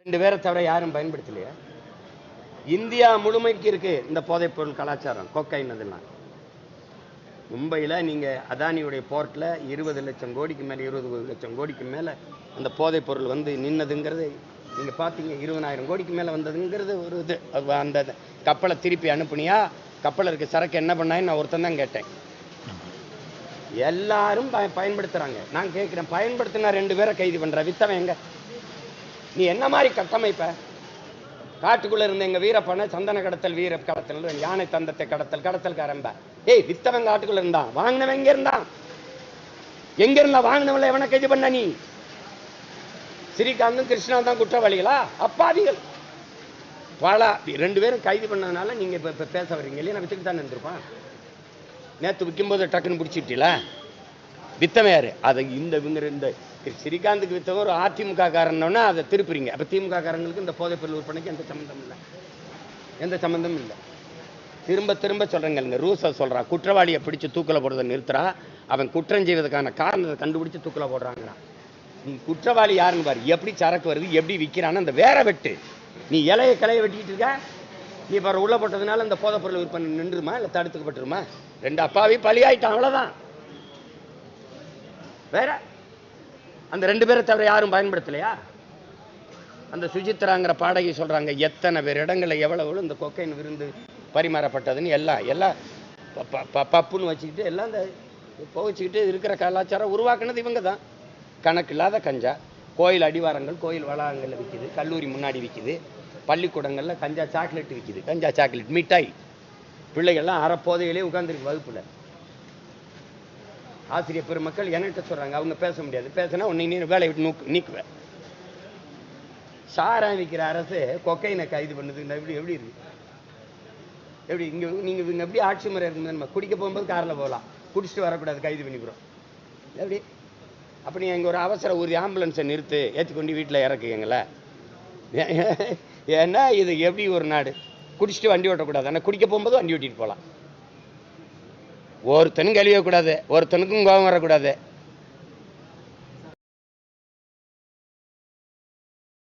2 பேரை தவிர யாரும் பயன்படுத்தலையா? இந்தியா முழுமைக்கு இருக்கு இந்த போதைப் பொருள் கலாச்சாரம், கொக்கைன். அதெல்லாம் மும்பையில் நீங்கள் அதானியுடைய போர்ட்டில் 20 லட்சம் கோடிக்கு மேலே 20 லட்சம் கோடிக்கு மேலே அந்த போதைப் பொருள் வந்து நின்னதுங்கிறது நீங்கள் பார்த்தீங்க. 20,000 கோடிக்கு மேலே வந்ததுங்கிறது ஒரு இது. அந்த கப்பலை திருப்பி அனுப்புனியா, கப்பலில் இருக்க சரக்கு என்ன பண்ணான்னு நான் ஒருத்தன் தான் கேட்டேன். எல்லாரும் பயன்படுத்துகிறாங்க. நான் கேட்குறேன், பயன்படுத்தினா 2 பேரை கைது பண்ணுற, வித்தவன் எங்க? நீ என்ன மாதிரி கட்டமைப்ப? காட்டுக்குள்ள இருந்த எங்க வீரப்பனை சந்தன கடத்தல், வீர கடத்தல், யானை தந்தத்தை கடத்தல், கடத்தல் காரம்ப. ஏய், வித்தவன் காட்டுக்குள்ள இருந்தான், வாங்கினவன் எங்க இருந்தான்? எங்க இருந்தா வாங்கினவங்கள எவனை கைது பண்ண? நீ ஸ்ரீகாந்தும் கிருஷ்ணா தான் குற்றவாளிகளா? அப்பாவிகள். பல 2 பேரும் கைது பண்ணதுனால நீங்க இப்ப பேச வர்றீங்க இல்லையா? நான் வித்துக்கு தானே இருந்திருப்பான். நேற்று விற்கும்போது டக்குன்னு பிடிச்சிட்டீங்களா? வித்தவன் யாரு? அதை இந்த ஸ்ரீகாந்துக்கு வித்தவன் ஒரு அதிமுக காரன்னா அதை திருப்புறீங்க. அப்ப திமுக காரங்களுக்கு இந்த போதைப் பொருள் விற்பனைக்கு எந்த சம்பந்தம் இல்லை, எந்த சம்பந்தமும் இல்லை. திரும்ப திரும்ப சொல்றேங்க, ரூச சொல்றான், குற்றவாளியை பிடிச்சு தூக்கில போடுறதை நிறுத்துறா, அவன் குற்றம் செய்வதற்கான காரணத்தை கண்டுபிடிச்சு தூக்கில போடுறாங்கண்ணா. நீ குற்றவாளி யாருன்னு பாரு, எப்படி சரக்கு வருது, எப்படி விற்கிறான்னு அந்த வேற வெட்டு. நீ கிளைய வெட்டிக்கிட்டு இருக்க. நீ இப்போ உள்ள போட்டதுனால இந்த போதைப் பொருள் விற்பனை நின்றுமா இல்லை தடுத்துக்கப்பட்டுருமா? 2 அப்பாவி பலியாயிட்டான், அவ்வளவுதான். வேற அந்த 2 பேரை தவிர யாரும் பயன்படுத்தலையா? அந்த சுஜித்ராங்கிற பாடகி சொல்றாங்க, எத்தனை பேர் இடங்களில் எவ்வளவு இந்த கொக்கைன் விருந்து பரிமாறப்பட்டதுன்னு. எல்லாம் பப்புன்னு வச்சுக்கிட்டு எல்லாம் இந்த புகைச்சிக்கிட்டு இருக்கிற கலாச்சாரம் உருவாக்குனது இவங்க தான். கணக்கு இல்லாத கஞ்சா கோயில் அடிவாரங்கள், கோயில் வளாகங்களில் விற்கிது, கல்லூரி முன்னாடி விற்கிது, பள்ளிக்கூடங்களில் கஞ்சா சாக்லேட் விற்கிது, கஞ்சா சாக்லேட் மிட்டாய். பிள்ளைகள்லாம் அறப்போதையிலே உட்கார்ந்துருக்கு வகுப்புல. ஆசிரியர் பெருமக்கள் என்கிட்ட சொல்றாங்க, அவங்க பேச முடியாது, பேசினா உன்னை நீ வேலையை விட்டு நீக்குவேன். சாராயம் விற்கிற அரசு கொக்கைனை கைது பண்ணுது. எப்படி இருக்கு? எப்படி இங்க நீங்க இவங்க எப்படி ஆட்சி முறை இருக்கு? நம்ம குடிக்க போகும்போது காரில் போகலாம், குடிச்சிட்டு வரக்கூடாது, கைது பண்ணிக்கிறோம். எப்படி? அப்போ நீ எங்க ஒரு அவசர ஊர்தி ஆம்புலன்ஸை நிறுத்து, ஏற்றிக்கொண்டு வீட்டில் இறக்குங்கள. ஏன்னா இது எப்படி ஒரு நாடு? குடிச்சிட்டு வண்டி ஓட்டக்கூடாது, ஆனால் குடிக்க போகும்போது வண்டி ஓட்டிட்டு போகலாம். ஒருத்தனும் கழியக்கூடாது, ஒருத்தனுக்கும் கோபம் வரக்கூடாது.